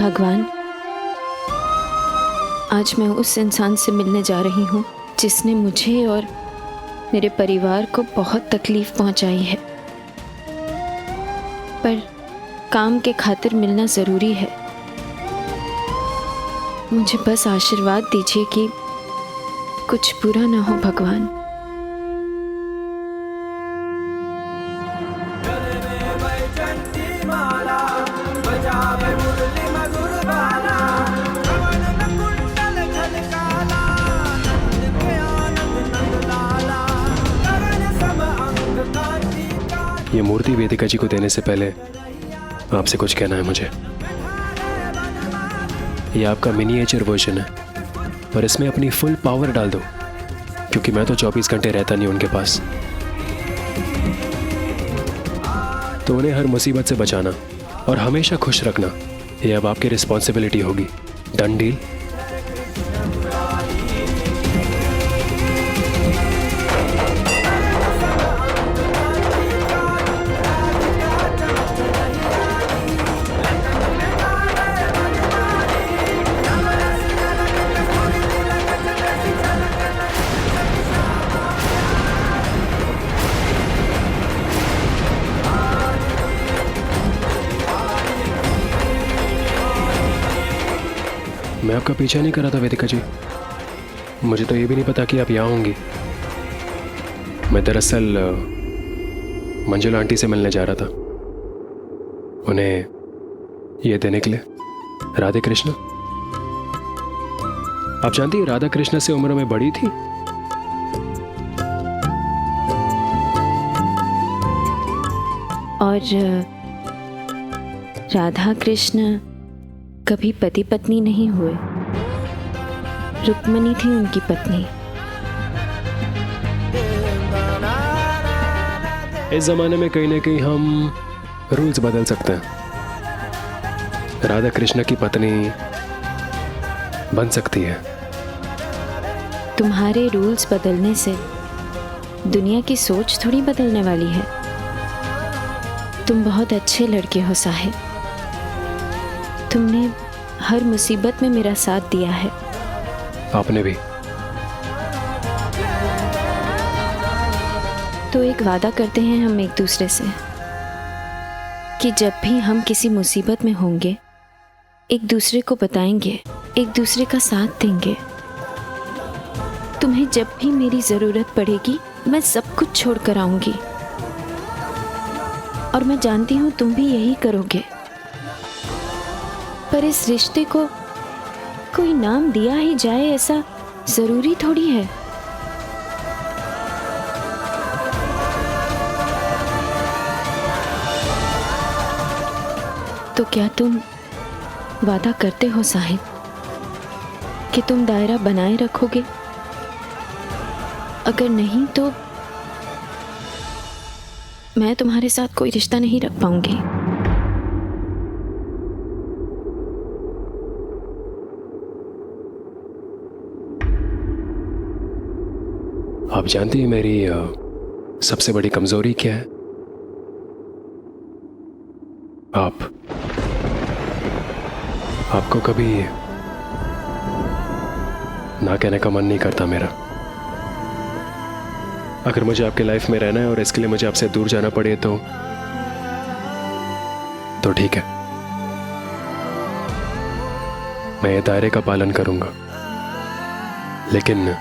भगवान, आज मैं उस इंसान से मिलने जा रही हूँ जिसने मुझे और मेरे परिवार को बहुत तकलीफ पहुँचाई है, पर काम के खातिर मिलना ज़रूरी है। मुझे बस आशीर्वाद दीजिए कि कुछ बुरा ना हो भगवान। ये मूर्ति वेदिका जी को देने से पहले आपसे कुछ कहना है मुझे। ये आपका मिनिएचर वर्जन है और इसमें अपनी फुल पावर डाल दो, क्योंकि मैं तो 24 घंटे रहता नहीं उनके पास। तो उन्हें हर मुसीबत से बचाना और हमेशा खुश रखना, ये अब आपकी रिस्पॉन्सिबिलिटी होगी। Done deal? मैं आपका पीछा नहीं कर रहा था वेदिका जी, मुझे तो ये भी नहीं पता कि आप यहाँ होंगी। मैं दरअसल मंजुला आंटी से मिलने जा रहा था, उन्हें ये देने के लिए। राधे कृष्ण, आप जानती हैं राधा कृष्ण से उम्र में बड़ी थी। और राधा कृष्ण कभी पति पत्नी नहीं हुए, रुक्मिणी थी उनकी पत्नी। इस जमाने में कहीं ना कहीं हम रूल्स बदल सकते हैं। राधा कृष्ण की पत्नी बन सकती है। तुम्हारे रूल्स बदलने से दुनिया की सोच थोड़ी बदलने वाली है। तुम बहुत अच्छे लड़के हो साहिब, तुमने हर मुसीबत में मेरा साथ दिया है। आपने भी। तो एक वादा करते हैं हम एक दूसरे से कि जब भी हम किसी मुसीबत में होंगे एक दूसरे को बताएंगे, एक दूसरे का साथ देंगे। तुम्हें जब भी मेरी जरूरत पड़ेगी मैं सब कुछ छोड़ कर आऊंगी, और मैं जानती हूं तुम भी यही करोगे। पर इस रिश्ते को कोई नाम दिया ही जाए ऐसा जरूरी थोड़ी है। तो क्या तुम वादा करते हो साहिब कि तुम दायरा बनाए रखोगे? अगर नहीं तो मैं तुम्हारे साथ कोई रिश्ता नहीं रख पाऊंगी। आप जानती हैं मेरी सबसे बड़ी कमजोरी क्या है? आपको कभी ना कहने का मन नहीं करता मेरा। अगर मुझे आपके लाइफ में रहना है और इसके लिए मुझे आपसे दूर जाना पड़े तो ठीक है, मैं ये दायरे का पालन करूंगा। लेकिन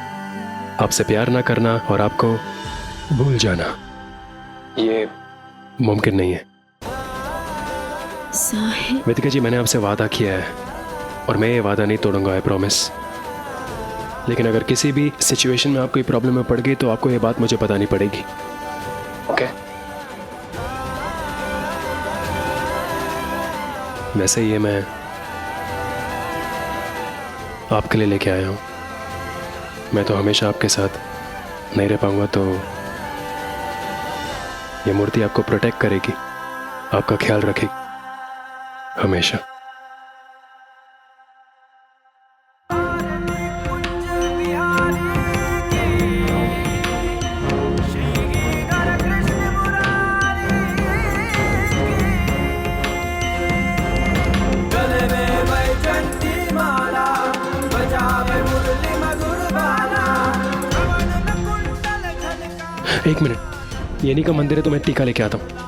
आपसे प्यार ना करना और आपको भूल जाना ये मुमकिन नहीं है। साहिब, वेदिका जी, मैंने आपसे वादा किया है और मैं ये वादा नहीं तोड़ूंगा, आई प्रॉमिस। लेकिन अगर किसी भी सिचुएशन में आप कोई प्रॉब्लम में पड़ गई तो आपको ये बात मुझे बतानी पड़ेगी, ओके? वैसे ये मैं आपके लिए लेके आया हूँ। मैं तो हमेशा आपके साथ नहीं रह पाऊंगा, तो ये मूर्ति आपको प्रोटेक्ट करेगी, आपका ख्याल रखेगी हमेशा। एक मिनट, ये नहीं का मंदिर है तो मैं टीका लेके आता हूँ।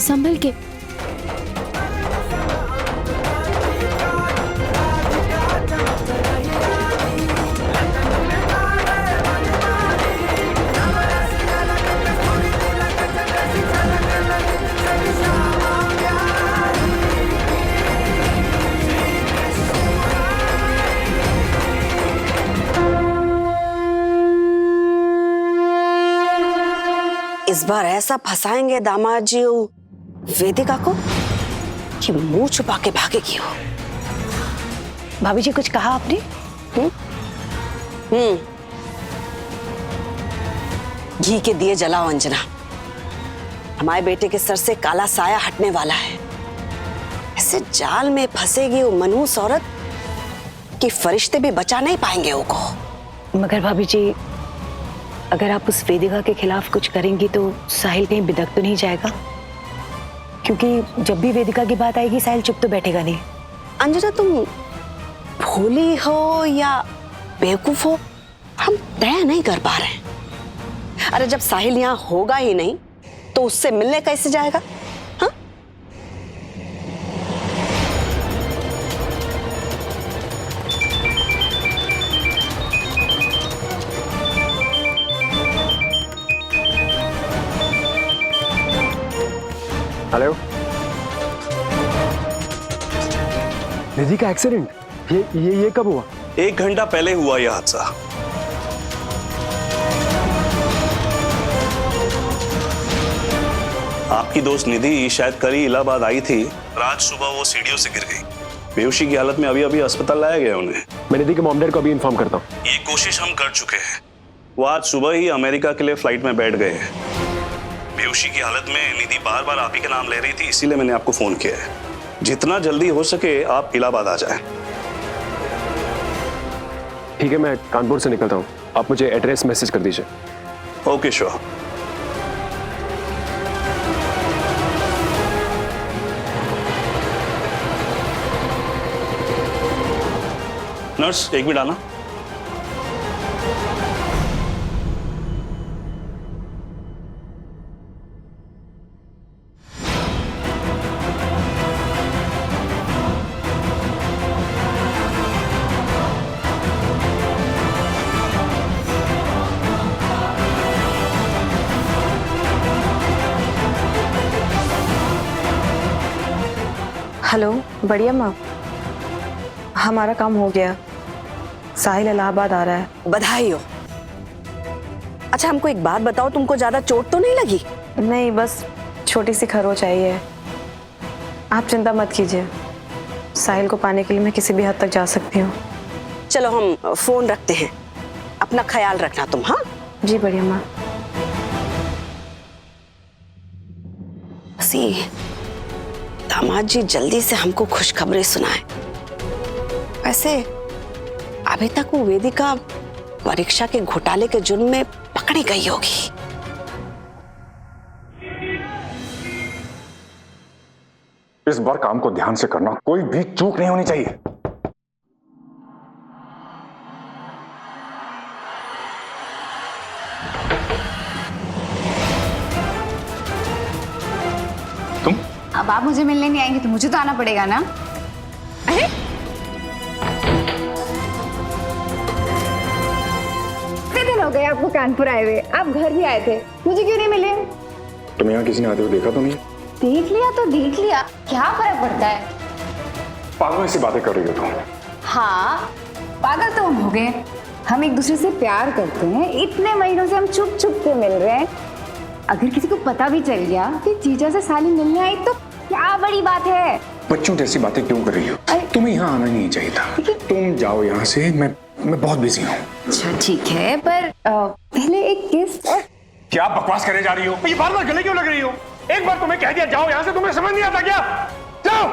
संभल के। इस बार ऐसा फंसाएंगे दामाद जी वेदिका को कि मुंह छुपा के भागेगी हो। भाभी जी कुछ कहा आपने? घी के दिए जलाओ अंजना, हमारे बेटे के सर से काला साया हटने वाला है। ऐसे जाल में फंसेगी वो मनहूस औरत कि फरिश्ते भी बचा नहीं पाएंगे वो को। मगर भाभी जी, अगर आप उस वेदिका के खिलाफ कुछ करेंगी तो साहिल कहीं बिदक तो नहीं जाएगा? क्योंकि जब भी वेदिका की बात आएगी साहिल चुप तो बैठेगा नहीं। अंजना, तुम भोली हो या बेवकूफ हो, हम तय नहीं कर पा रहे। अरे जब साहिल यहाँ होगा ही नहीं तो उससे मिलने कैसे जाएगा? हाँ? हेलो, निधि का एक्सीडेंट ये कब हुआ? 1 घंटा पहले हुआ यह हादसा। आपकी दोस्त निधि शायद कल ही इलाहाबाद आई थी। रात सुबह वो सीढ़ियों से गिर गई। बेहोशी की हालत में अभी अभी अस्पताल लाया गया उन्हें। मैं निधि के मॉम डैड को अभी इन्फॉर्म करता हूँ। ये कोशिश हम कर चुके हैं। वो आज सुबह ही अमेरिका के लिए फ्लाइट में बैठ गए हैं। बेहोशी की हालत में निधि बार बार आप ही का नाम ले रही थी, इसीलिए मैंने आपको फोन किया है। जितना जल्दी हो सके आप इलाहाबाद आ जाएं। ठीक है, मैं कानपुर से निकलता हूँ, आप मुझे एड्रेस मैसेज कर दीजिए। Okay sure. नर्स, 1 मिनट आना। हेलो, बढ़िया माँ, हमारा काम हो गया। साहिल इलाहाबाद आ रहा है। बधाई हो। अच्छा हमको एक बात बताओ, तुमको ज्यादा चोट तो नहीं लगी? नहीं, बस छोटी सी खरोंच आई है। आप चिंता मत कीजिए, साहिल को पाने के लिए मैं किसी भी हद तक जा सकती हूँ। चलो हम फोन रखते हैं, अपना ख्याल रखना तुम। हाँ जी बढ़िया माँ। सी दामाद जी जल्दी से हमको खुशखबरी सुनाए। वैसे अभी तक वो वेदिका परीक्षा के घोटाले के जुर्म में पकड़ी गई होगी। इस बार काम को ध्यान से करना, कोई भी चूक नहीं होनी चाहिए। तुम अब आप मुझे मिलने नहीं आएंगे तो मुझे तो आना पड़ेगा ना। अरे कितने दिन हो गए आपको कानपुर आए हुए? आप घर भी आए थे, मुझे क्यों नहीं मिले? तुम यहाँ किसी ने आते हुए देखा तो नहीं? देख लिया तो देख लिया, क्या फर्क पड़ता है? पागल ऐसी बातें कर रही हो तुम। हाँ, पागल तो हम हो गए। हम एक दूसरे से प्यार करते हैं, इतने महीनों से हम चुप चुप के मिल रहे हैं। अगर किसी को पता भी चल गया कि जीजा से साली मिलने आई तो क्या बड़ी बात है? बच्चों जैसी बातें क्यों कर रही हो? तुम्हें यहाँ आना नहीं चाहिए था। तुम जाओ यहाँ से, मैं बहुत बिजी हूँ। अच्छा ठीक है, पर पहले एक किस। क्या बकवास करे जा रही हो? ये बार बार गले क्यों लग रही हो? एक बार तुम्हें कह दिया जाओ यहां से, तुम्हें समझ नहीं आता क्या? जाओ।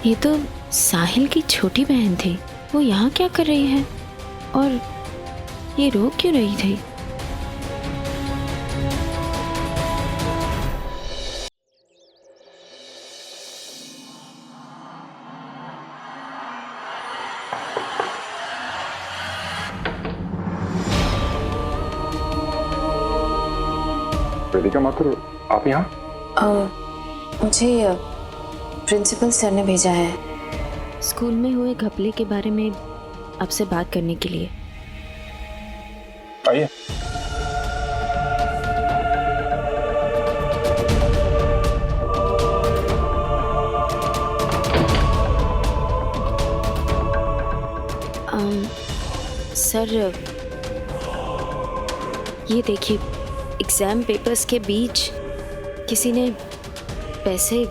ये तो साहिल की छोटी बहन थी। वो यहाँ क्या कर रही है और ये रो क्यों रही थी? वेदिका माथुर, आप यहाँ? मुझे प्रिंसिपल सर ने भेजा है। स्कूल में हुए घपले के बारे में आपसे बात करने के लिए। आइए। सर ये देखिए, एग्जाम पेपर्स के बीच किसी ने पैसे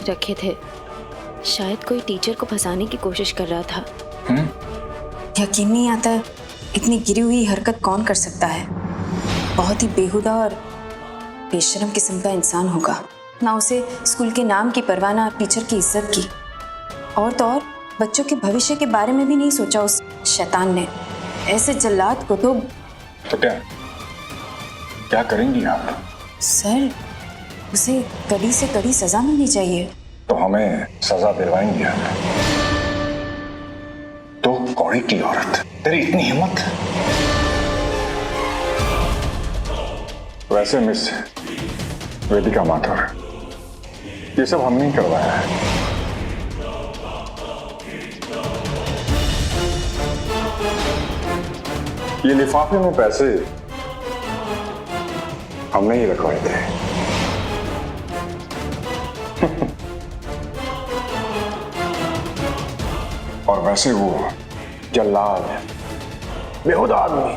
रखे थे। शायद कोई टीचर को फंसाने की कोशिश कर रहा था। यकीन नहीं आता इतनी गिरी हुई हरकत कौन कर सकता है। बहुत ही बेहुदा और बेशर्म किस्म का इंसान होगा। ना उसे स्कूल के नाम की परवाह, ना टीचर की इज्जत की, और तो और बच्चों के भविष्य के बारे में भी नहीं सोचा उस शैतान ने। ऐसे जल्लाद को तो क्या करेंगी आप? सर, उसे कड़ी से कड़ी सजा मिलनी चाहिए। तो हमें सजा दिलवाएंगे आप? तो कौड़ी की औरत, तेरी इतनी हिम्मत? वैसे मिस वेदिका माथुर, ये सब हमने ही करवाया है। ये लिफाफे में पैसे हमने ही रखवाए थे। और वैसे वो जल्लाद, बेहुदा आदमी,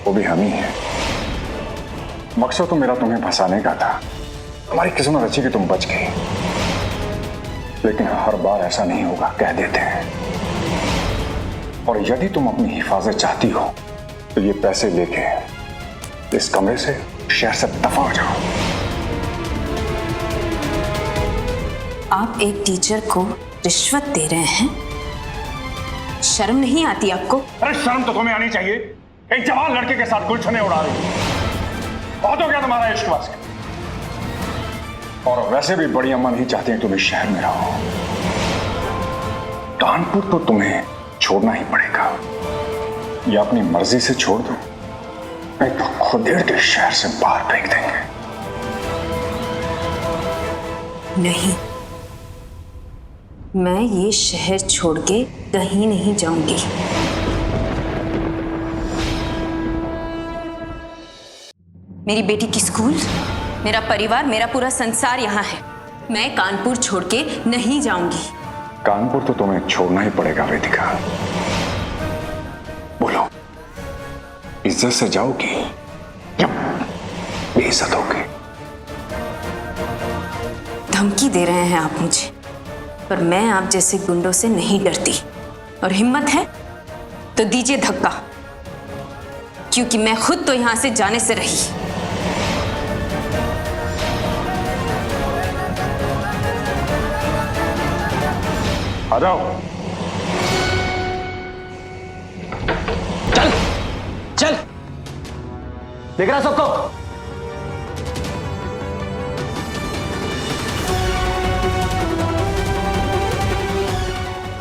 वो भी हम ही है। मकसद तो मेरा तुम्हें फंसाने का था। हमारी किस्मत अच्छी कि तुम बच गई, लेकिन हर बार ऐसा नहीं होगा, कह देते हैं। और यदि तुम अपनी हिफाजत चाहती हो तो ये पैसे लेके इस कमरे से, शहर से दफा हो जाओ। आप एक टीचर को रिश्वत दे रहे हैं? शर्म नहीं आती आपको? अरे शर्म तो तुम्हें आनी चाहिए। एक जवान लड़के के साथ गुलछने उड़ा रही हो। बहुत हो गया तुम्हारा इश्क बस। और वैसे भी बड़ी अम्मा नहीं चाहती तुम इस शहर में रहो। कानपुर तो तुम्हें छोड़ना ही पड़ेगा, या अपनी मर्जी से छोड़ दो, नहीं तो खुदेड़ के शहर से बाहर फेंक देंगे। नहीं, मैं ये शहर छोड़ के कहीं नहीं जाऊंगी। मेरी बेटी की स्कूल, मेरा परिवार, मेरा पूरा संसार यहाँ है। मैं कानपुर छोड़ के नहीं जाऊंगी। कानपुर तो तुम्हें छोड़ना ही पड़ेगा वेदिका। बोलो, इज्जत से जाओगी या बेइज्जत होगी? धमकी दे रहे हैं आप मुझे, पर मैं आप जैसे गुंडों से नहीं डरती। और हिम्मत है तो दीजिए धक्का, क्योंकि मैं खुद तो यहां से जाने से रही। आ जाओ। चल चल, देख रहा सबको?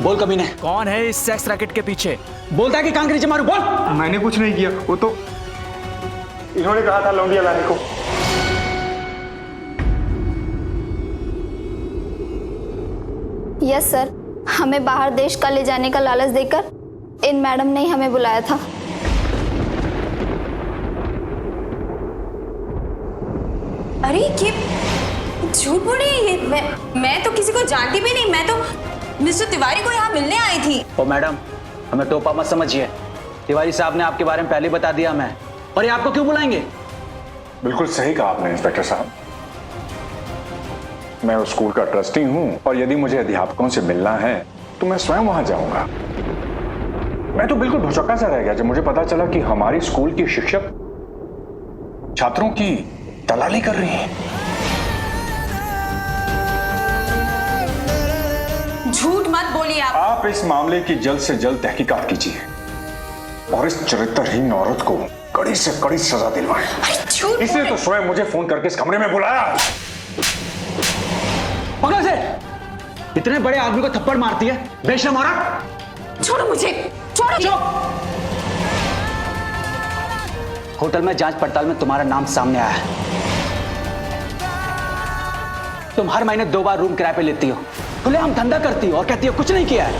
बोल कमीने, कौन है इस सेक्स रैकेट के पीछे? बोलता है कि कांकरी मारू। बोल। मैंने कुछ नहीं किया, वो तो इन्होंने कहा था लौंडिया लाने को। यस सर, हमें बाहर देश का ले जाने का लालच देकर इन मैडम ने ही हमें बुलाया था। अरे ये झूठ बोल रही है। मैं तो किसी को जानती भी नहीं। मैं तो मिस्टर तिवारी को यहाँ मिलने आई थी। ओ मैडम, हमें टोपा मत समझिए। तिवारी साहब ने आपके बारे में पहले ही बता दिया हमें। और ये आपको क्यों बुलाएंगे? बिल्कुल सही कहा आपने इंस्पेक्टर साहब। मैं उस स्कूल का ट्रस्टी हूं और यदि मुझे अध्यापकों से मिलना है तो मैं स्वयं वहां जाऊंगा। मैं तो बिल्कुल भौचक्का सा रह गया जब मुझे पता चला कि हमारी स्कूल की शिक्षक छात्रों की दलाली कर रही हैं। झूठ मत बोलिए आप इस मामले की जल्द से जल्द तहकीकात कीजिए और इस चरित्रहीन औरत को कड़ी से कड़ी सजा दिलवाएं। इसलिए तो स्वयं मुझे फोन करके इस कमरे में बुलाया। पकड़ से! इतने बड़े आदमी को थप्पड़ मारती है, बेशर्म औरत! छोड़ो मुझे, छोड़ो। चुप! होटल में जांच पड़ताल में तुम्हारा नाम सामने आया है। तुम हर महीने 2 बार रूम किराए पे लेती हो, खुलेआम धंधा करती हो और कहती हो कुछ नहीं किया है।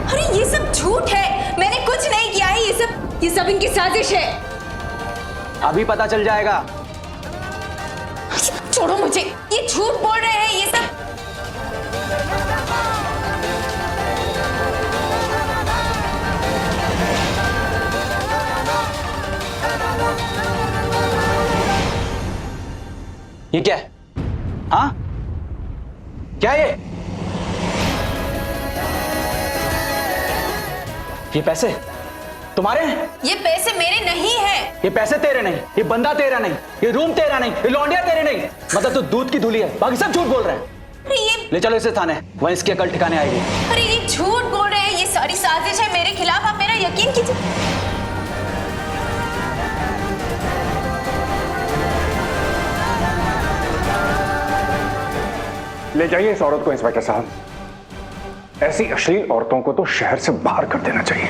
अरे ये सब झूठ है, मैंने कुछ नहीं किया है। ये सब इनकी साजिश है। अभी पता चल जाएगा। छोड़ो मुझे, ये झूठ बोल रहे हैं ये सब। ये क्या है? हाँ? क्या है ये पैसे तुम्हारे हैं? ये पैसे मेरे नहीं हैं। ये पैसे तेरे नहीं, ये बंदा तेरा नहीं, ये रूम तेरा नहीं, ये लौंडिया तेरे नहीं। मतलब तो दूध की धूली है, बाकी सब झूठ बोल रहे हैं। अरे ये ले चलो इसे थाने, वहीं इसकी अकल ठिकाने आएगी। अरे ये झूठ बोल रहे हैं, ये सारी साजिश है मेरे खिलाफ। आप मेरा यकीन कीजिए। ले जाइए इस औरत को इंस्पेक्टर साहब। ऐसी अश्लील औरतों को तो शहर से बाहर कर देना चाहिए।